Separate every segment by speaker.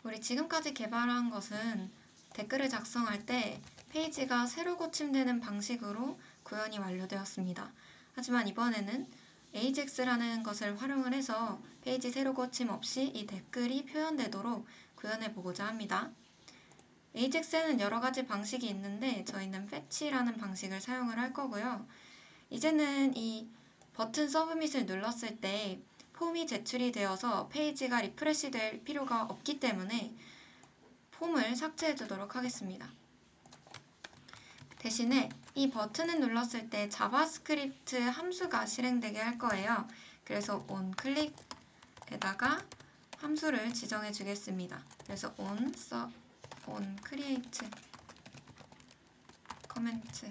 Speaker 1: 우리 지금까지 개발한 것은 댓글을 작성할 때 페이지가 새로 고침되는 방식으로 구현이 완료되었습니다. 하지만 이번에는 AJAX라는 것을 활용을 해서 페이지 새로 고침 없이 이 댓글이 표현되도록 구현해 보고자 합니다. AJAX에는 여러 가지 방식이 있는데 저희는 fetch라는 방식을 사용을 할 거고요. 이제는 이 버튼 서브밋을 눌렀을 때 폼이 제출이 되어서 페이지가 리프레시 될 필요가 없기 때문에 폼을 삭제해 주도록 하겠습니다. 대신에 이 버튼을 눌렀을 때 자바스크립트 함수가 실행되게 할 거예요. 그래서 onClick에다가 함수를 지정해 주겠습니다. 그래서 onCreate comment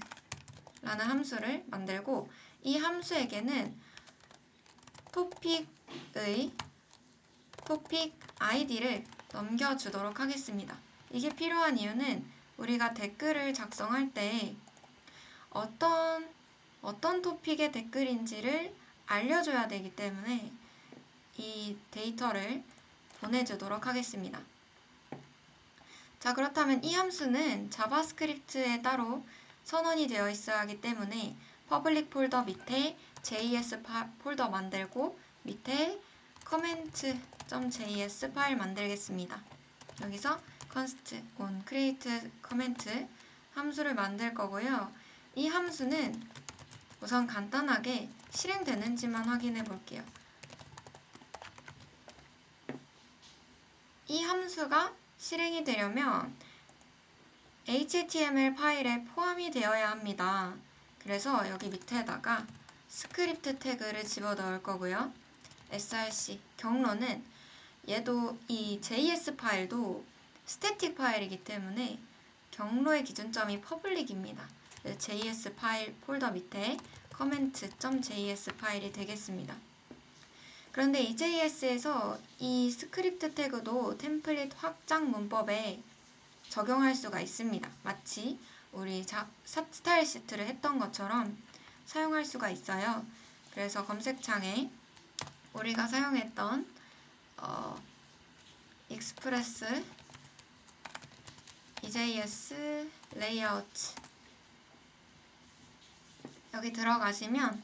Speaker 1: 라는 함수를 만들고 이 함수에게는 토픽 아이디를 넘겨주도록 하겠습니다. 이게 필요한 이유는 우리가 댓글을 작성할 때 어떤 토픽의 댓글인지를 알려줘야 되기 때문에 이 데이터를 보내주도록 하겠습니다. 자, 그렇다면 이 함수는 자바스크립트에 따로 선언이 되어 있어야 하기 때문에 퍼블릭 폴더 밑에 JS 폴더 만들고 밑에 comment.js 파일 만들겠습니다. 여기서 const onCreate comment 함수를 만들 거고요. 이 함수는 우선 간단하게 실행되는지만 확인해 볼게요. 이 함수가 실행이 되려면 HTML 파일에 포함이 되어야 합니다. 그래서 여기 밑에다가 스크립트 태그를 집어넣을 거고요. src 경로는 얘도 이 JS 파일도 스태틱 파일이기 때문에 경로의 기준점이 퍼블릭입니다. JS 파일 폴더 밑에 comment.js 파일이 되겠습니다. 그런데 이 JS에서 이 스크립트 태그도 템플릿 확장 문법에 적용할 수가 있습니다. 마치 우리 스타일 시트를 했던 것처럼 사용할 수가 있어요. 그래서 검색창에 우리가 사용했던 익스프레스 EJS 레이아웃 여기 들어가시면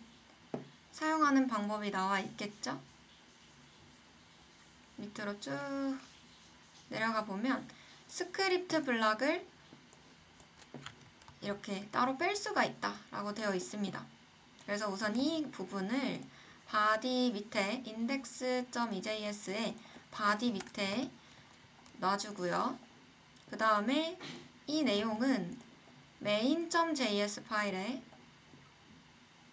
Speaker 1: 사용하는 방법이 나와 있겠죠? 밑으로 쭉 내려가 보면 스크립트 블락을 이렇게 따로 뺄 수가 있다 라고 되어 있습니다. 그래서 우선 이 부분을 body 밑에 index.ejs에 body 밑에 놔주고요. 그 다음에 이 내용은 main.js 파일에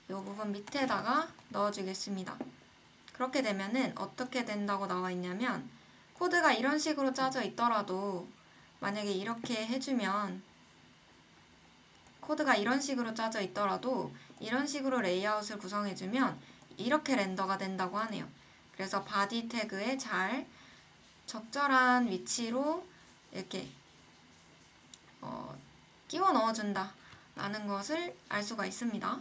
Speaker 1: 이 부분 밑에다가 넣어주겠습니다. 그렇게 되면은 어떻게 된다고 나와 있냐면 코드가 이런 식으로 짜져 있더라도 만약에 이렇게 해주면 코드가 이런 식으로 짜져 있더라도 이런 식으로 레이아웃을 구성해주면 이렇게 렌더가 된다고 하네요. 그래서 body 태그에 잘 적절한 위치로 이렇게 끼워 넣어준다 라는 것을 알 수가 있습니다.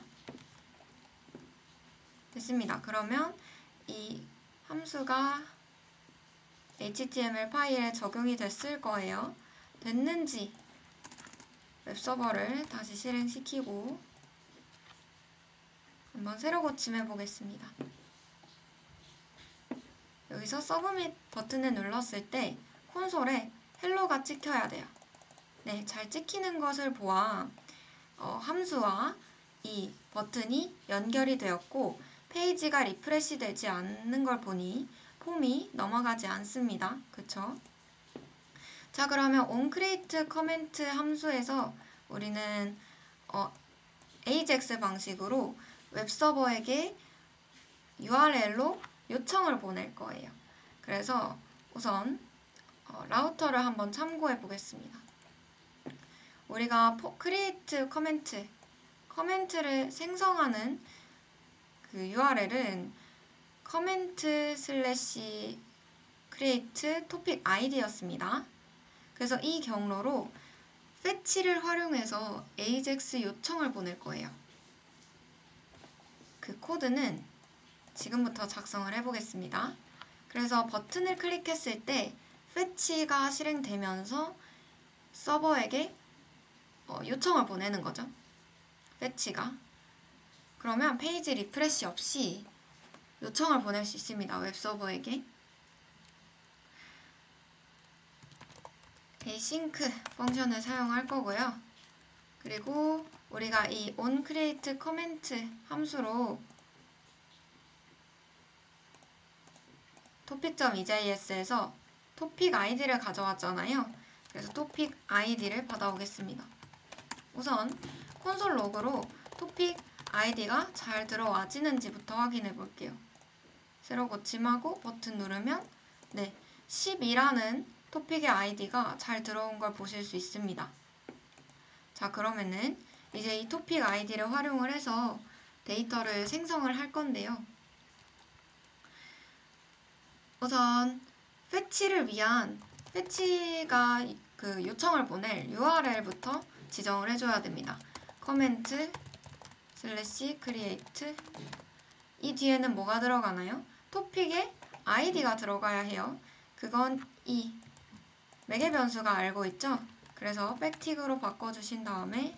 Speaker 1: 됐습니다. 그러면 이 함수가 HTML 파일에 적용이 됐을 거예요. 됐는지 웹서버를 다시 실행시키고 한번 새로 고침해 보겠습니다. 여기서 서브밋 버튼을 눌렀을 때 콘솔에 헬로가 찍혀야 돼요. 네, 잘 찍히는 것을 보아 함수와 이 버튼이 연결이 되었고 페이지가 리프레시 되지 않는 걸 보니 폼이 넘어가지 않습니다. 그쵸? 자, 그러면 onCreate comment 함수에서 우리는 AJAX 방식으로 웹서버에게 URL로 요청을 보낼 거예요. 그래서 우선 라우터를 한번 참고해 보겠습니다. 우리가 create 커멘트를 생성하는 그 URL은 comment/create topic id였습니다. 그래서 이 경로로 fetch를 활용해서 AJAX 요청을 보낼 거예요. 그 코드는 지금부터 작성을 해보겠습니다. 그래서 버튼을 클릭했을 때 fetch가 실행되면서 서버에게 요청을 보내는 거죠. fetch가. 그러면 페이지 리프레시 없이 요청을 보낼 수 있습니다. 웹서버에게. async 펑션을 사용할 거고요. 그리고 우리가 이 onCreateComment 함수로 topic.ejs에서 토픽 아이디를 가져왔잖아요. 그래서 토픽 아이디를 받아오겠습니다. 우선 콘솔 로그로 토픽 아이디가 잘 들어와지는지부터 확인해 볼게요. 새로 고침하고 버튼 누르면 네, 12라는 토픽의 아이디가 잘 들어온 걸 보실 수 있습니다. 자, 그러면은 이제 이 토픽 아이디를 활용을 해서 데이터를 생성을 할 건데요. 우선 fetch를 위한 fetch가 그 요청을 보낼 URL부터 지정을 해줘야 됩니다. comment /create 이 뒤에는 뭐가 들어가나요? 토픽에 아이디가 들어가야 해요. 그건 이 매개 변수가 알고 있죠? 그래서 백틱으로 바꿔주신 다음에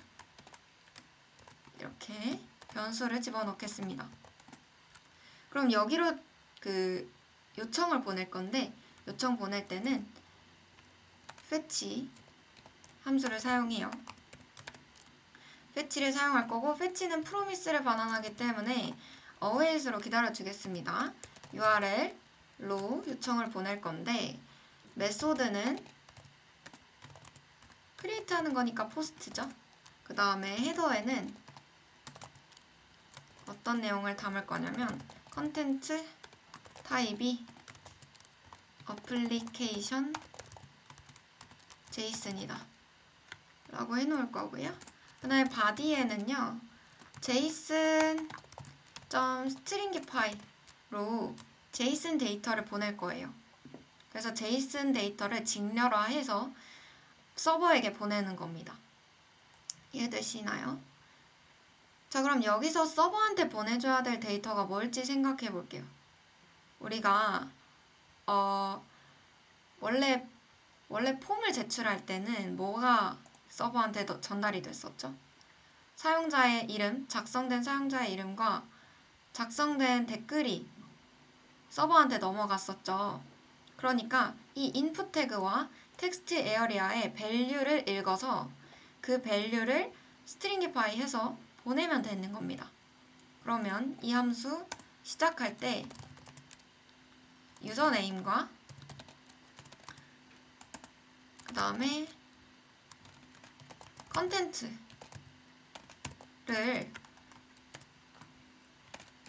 Speaker 1: 이렇게 변수를 집어넣겠습니다. 그럼 여기로 그 요청을 보낼 건데 요청 보낼 때는 fetch 함수를 사용해요. fetch를 사용할 거고 fetch는 promise를 반환하기 때문에 await로 기다려주겠습니다. URL로 요청을 보낼 건데 메소드는 create 하는 거니까 post죠. 그 다음에 헤더에는 어떤 내용을 담을 거냐면 컨텐츠 타입이 application JSON이다 라고 해놓을 거고요. 그 다음에 body에는요 json.stringify로 JSON 데이터를 보낼 거예요. 그래서 JSON 데이터를 직렬화해서 서버에게 보내는 겁니다. 이해되시나요? 자, 그럼 여기서 서버한테 보내줘야 될 데이터가 뭘지 생각해 볼게요. 우리가 원래 폼을 제출할 때는 뭐가 서버한테 전달이 됐었죠? 사용자의 이름, 작성된 사용자의 이름과 작성된 댓글이 서버한테 넘어갔었죠. 그러니까 이 인풋 태그와 텍스트 에어리아의 밸류를 읽어서 그 밸류를 스트링이파이 해서 보내면 되는 겁니다. 그러면 이 함수 시작할 때 유저네임과 그 다음에 컨텐츠를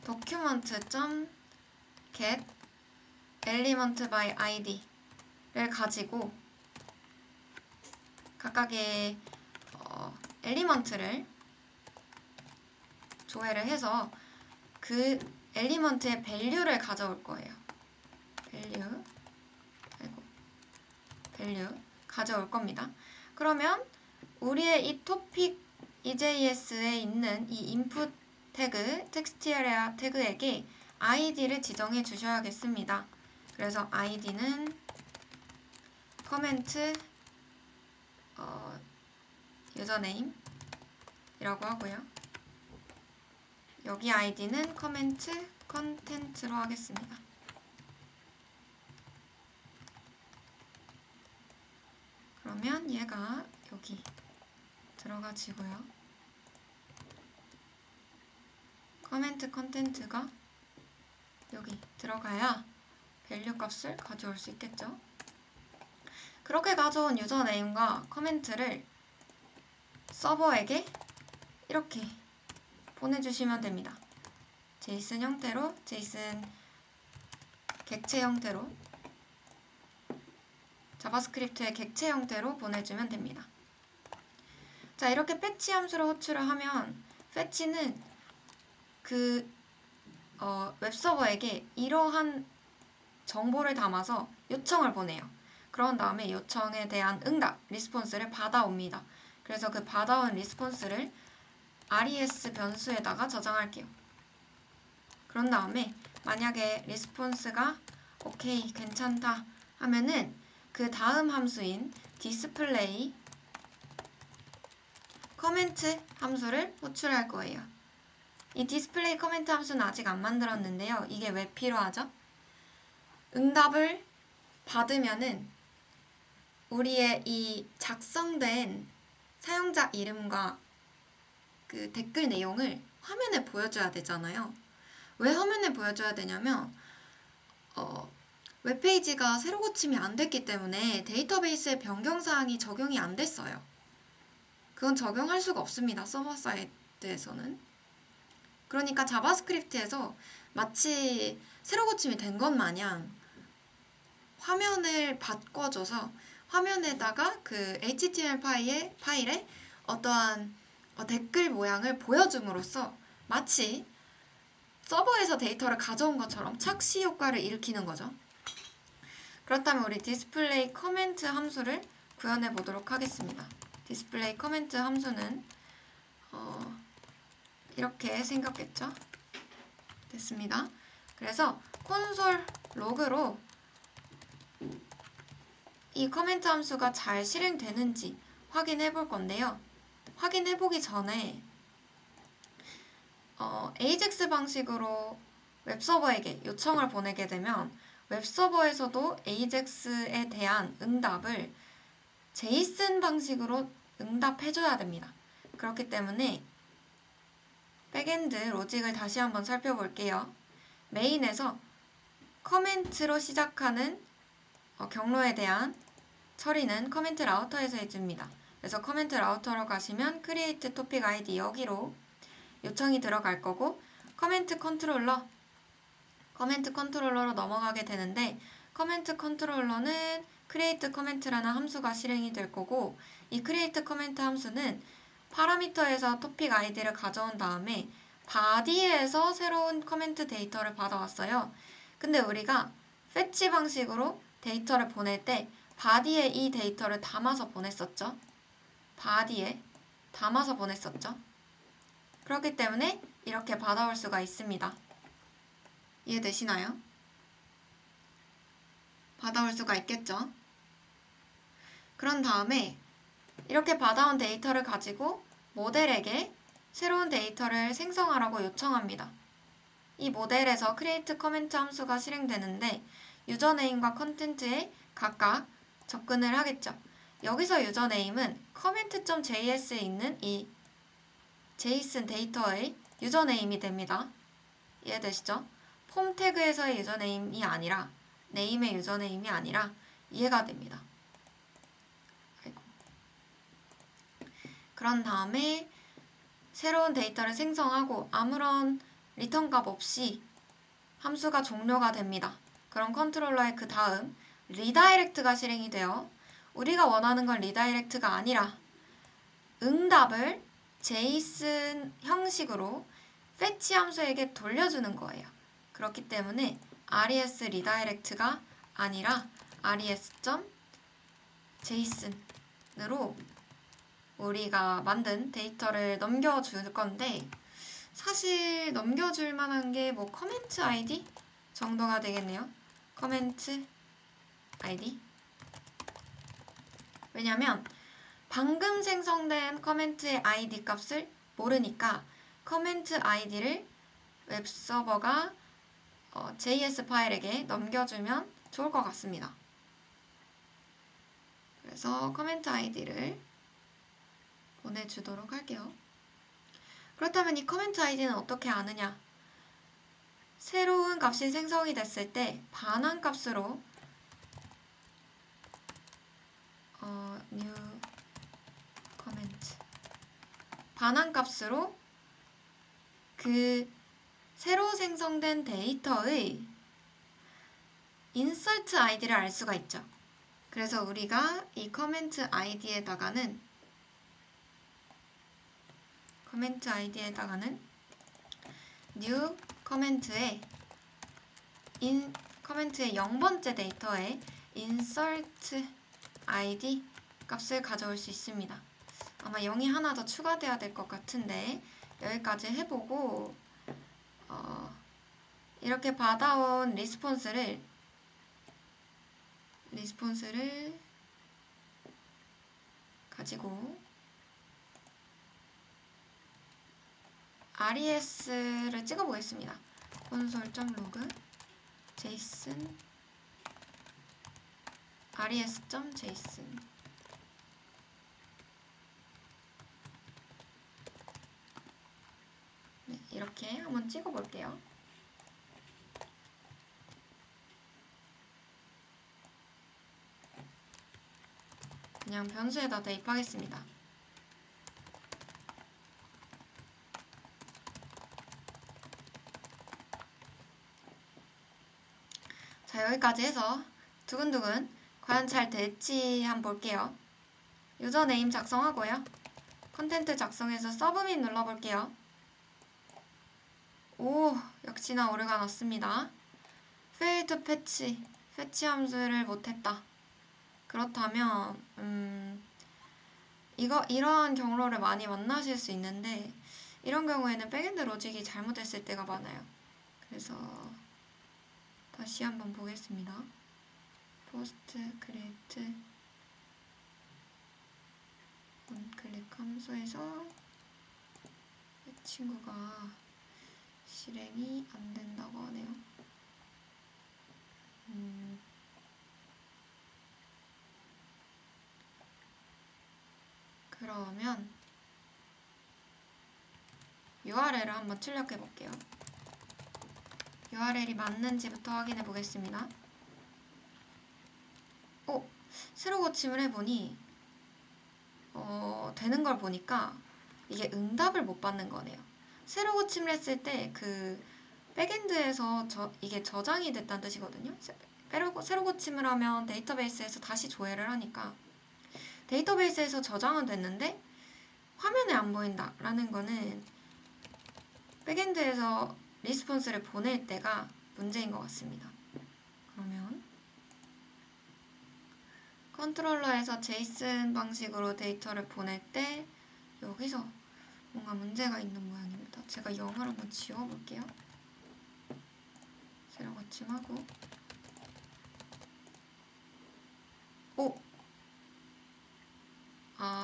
Speaker 1: document.get element by id를 가지고 각각의 엘리먼트를 조회를 해서 그 엘리먼트의 밸류를 가져올 거예요. 밸류 가져올 겁니다. 그러면 우리의 이 토픽 EJS에 있는 이 input 태그, text area 태그에게 id를 지정해 주셔야겠습니다. 그래서 id는 comment 유저네임 이라고 하고요. 여기 id는 comment content로 하겠습니다. 그러면 얘가 여기 들어가지고요. comment content가 여기 들어가야 밸류 값을 가져올 수 있겠죠. 그렇게 가져온 유저네임과 커멘트를 서버에게 이렇게 보내주시면 됩니다. JSON 형태로, JSON 객체 형태로, 자바스크립트의 객체 형태로 보내주면 됩니다. 자, 이렇게 fetch 함수를 호출을 하면 fetch는 그 웹서버에게 이러한 정보를 담아서 요청을 보내요. 그런 다음에 요청에 대한 응답, 리스폰스를 받아옵니다. 그래서 그 받아온 리스폰스를 res 변수에다가 저장할게요. 그런 다음에 만약에 리스폰스가 오케이, 괜찮다 하면은 그 다음 함수인 디스플레이 커멘트 함수를 호출할 거예요. 이 디스플레이 커멘트 함수는 아직 안 만들었는데요. 이게 왜 필요하죠? 응답을 받으면은 우리의 이 작성된 사용자 이름과 그 댓글 내용을 화면에 보여줘야 되잖아요. 왜 화면에 보여줘야 되냐면 웹페이지가 새로 고침이 안 됐기 때문에 데이터베이스의 변경사항이 적용이 안 됐어요. 그건 적용할 수가 없습니다. 서버 사이트에서는. 그러니까 자바스크립트에서 마치 새로 고침이 된 것 마냥 화면을 바꿔줘서 화면에다가 그 HTML 파일에 어떠한 댓글 모양을 보여줌으로써 마치 서버에서 데이터를 가져온 것처럼 착시 효과를 일으키는 거죠. 그렇다면 우리 디스플레이 커멘트 함수를 구현해 보도록 하겠습니다. 디스플레이 커멘트 함수는 이렇게 생겼겠죠? 됐습니다. 그래서 콘솔 로그로 이 커멘트 함수가 잘 실행되는지 확인해 볼 건데요. 확인해 보기 전에 AJAX 방식으로 웹서버에게 요청을 보내게 되면 웹서버에서도 AJAX에 대한 응답을 JSON 방식으로 응답해줘야 됩니다. 그렇기 때문에 백엔드 로직을 다시 한번 살펴볼게요. 메인에서 커멘트로 시작하는 경로에 대한 처리는 커멘트 라우터에서 해줍니다. 그래서 커멘트 라우터로 가시면 create topic id 여기로 요청이 들어갈 거고 커멘트 컨트롤러로 넘어가게 되는데 커멘트 컨트롤러는 create comment라는 함수가 실행이 될 거고 이 create comment 함수는 파라미터에서 토픽 아이디를 가져온 다음에 body에서 새로운 커멘트 데이터를 받아왔어요. 근데 우리가 fetch 방식으로 데이터를 보낼 때 body에 이 데이터를 담아서 보냈었죠. body에 담아서 보냈었죠. 그렇기 때문에 이렇게 받아올 수가 있습니다. 이해되시나요? 받아올 수가 있겠죠? 그런 다음에 이렇게 받아온 데이터를 가지고 모델에게 새로운 데이터를 생성하라고 요청합니다. 이 모델에서 create comment 함수가 실행되는데 유저네임과 컨텐츠에 각각 접근을 하겠죠. 여기서 유저네임은 comment.js에 있는 이 JSON 데이터의 유저네임이 됩니다. 이해되시죠? 폼 태그에서의 유저네임이 아니라 네임의 유저네임이 아니라 이해가 됩니다. 그런 다음에 새로운 데이터를 생성하고 아무런 리턴 값 없이 함수가 종료가 됩니다. 그럼 컨트롤러의 그 다음 리다이렉트가 실행이 돼요. 우리가 원하는 건 리다이렉트가 아니라 응답을 JSON 형식으로 fetch 함수에게 돌려주는 거예요. 그렇기 때문에 res 리다이렉트가 아니라 res.json으로 우리가 만든 데이터를 넘겨줄 건데 사실 넘겨줄 만한 게 뭐 커멘트 아이디 정도가 되겠네요. 커멘트 아이디. 왜냐면 방금 생성된 커멘트의 아이디 값을 모르니까 커멘트 아이디를 웹서버가 JS 파일에게 넘겨주면 좋을 것 같습니다. 그래서 커멘트 아이디를 보내주도록 할게요. 그렇다면 이 커멘트 아이디는 어떻게 아느냐? 새로운 값이 생성이 됐을 때 반환 값으로 new comment 반환 값으로 그 새로 생성된 데이터의 insert id를 알 수가 있죠. 그래서 우리가 이 커멘트 아이디에다가는 new 커멘트에 커멘트의 0번째 데이터에 insert id 값을 가져올 수 있습니다. 아마 0이 하나 더 추가돼야 될 것 같은데 여기까지 해보고 이렇게 받아온 리스폰스를 리스폰스를 가지고 res를 찍어보겠습니다. console.log json res.json 네, 이렇게 한번 찍어볼게요. 그냥 변수에다 대입하겠습니다. 자, 여기까지 해서 두근두근 과연 잘 될지 한번 볼게요. 유저 네임 작성하고요. 컨텐트 작성해서 서브밋 눌러볼게요. 오, 역시나 오류가 났습니다. fail to patch, 패치 함수를 못했다. 그렇다면 이러한 경로를 많이 만나실 수 있는데 이런 경우에는 백엔드 로직이 잘못됐을 때가 많아요. 그래서 다시 한번 보겠습니다. post create onClick 함수에서 이 친구가 실행이 안 된다고 하네요. 그러면 URL을 한번 출력해 볼게요. URL이 맞는지부터 확인해 보겠습니다. 새로 고침을 해보니 되는 걸 보니까 이게 응답을 못 받는 거네요. 새로 고침을 했을 때 그 백엔드에서 이게 저장이 됐다는 뜻이거든요. 새로 고침을 하면 데이터베이스에서 다시 조회를 하니까 데이터베이스에서 저장은 됐는데 화면에 안 보인다 라는 거는 백엔드에서 리스폰스를 보낼 때가 문제인 것 같습니다. 그러면 컨트롤러에서 제이슨 방식으로 데이터를 보낼 때 여기서 뭔가 문제가 있는 모양입니다. 제가 영을 한번 지워볼게요. 새로 고침하고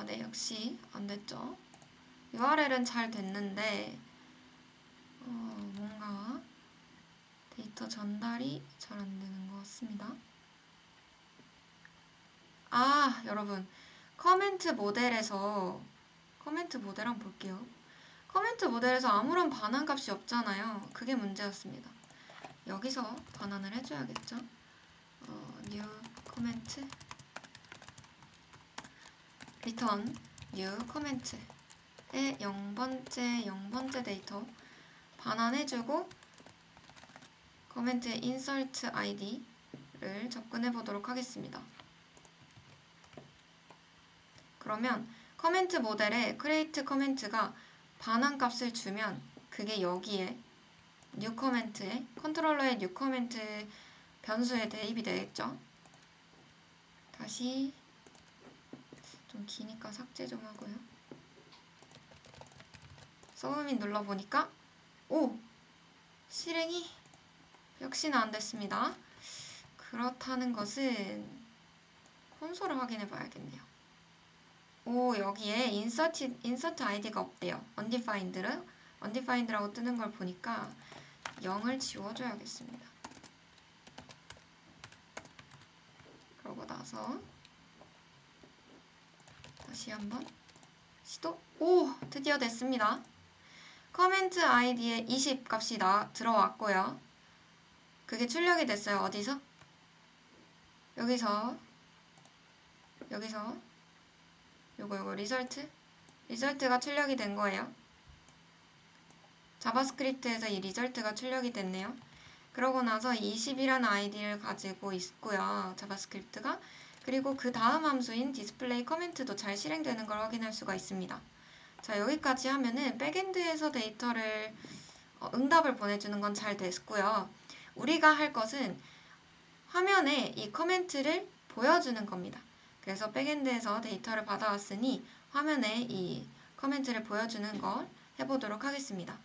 Speaker 1: 네, 역시 안 됐죠. URL은 잘 됐는데 뭔가 데이터 전달이 잘 안 되는 것 같습니다. 여러분 커멘트 모델에서 커멘트 모델 한번 볼게요. 커멘트 모델에서 아무런 반환 값이 없잖아요. 그게 문제였습니다. 여기서 반환을 해줘야겠죠. new comment return new comment의 0번째 데이터 반환해주고 커멘트의 insert id를 접근해 보도록 하겠습니다. 그러면 커멘트 모델에 create comment가 반환 값을 주면 그게 여기에 new comment에 컨트롤러의 new comment 변수에 대입이 되겠죠. 다시 좀 기니까 삭제 좀 하고요. 서브밋 눌러보니까 실행이 역시나 안 됐습니다. 그렇다는 것은 콘솔을 확인해 봐야겠네요. 여기에 insert id가 없대요. undefined라고 뜨는 걸 보니까 0을 지워줘야겠습니다. 그러고 나서 다시 한번 시도. 드디어 됐습니다. 커멘트 아이디에 20 값이 들어왔고요. 그게 출력이 됐어요. 어디서? 여기서 요거 리절트가 출력이 된 거예요. 자바스크립트에서 이 리절트가 출력이 됐네요. 그러고 나서 20이라는 아이디를 가지고 있고요. 자바스크립트가. 그리고 그 다음 함수인 디스플레이 커멘트도 잘 실행되는 걸 확인할 수가 있습니다. 자, 여기까지 하면은 백엔드에서 데이터를 응답을 보내주는 건 잘 됐고요. 우리가 할 것은 화면에 이 커멘트를 보여주는 겁니다. 그래서 백엔드에서 데이터를 받아왔으니 화면에 이 커멘트를 보여주는 걸 해보도록 하겠습니다.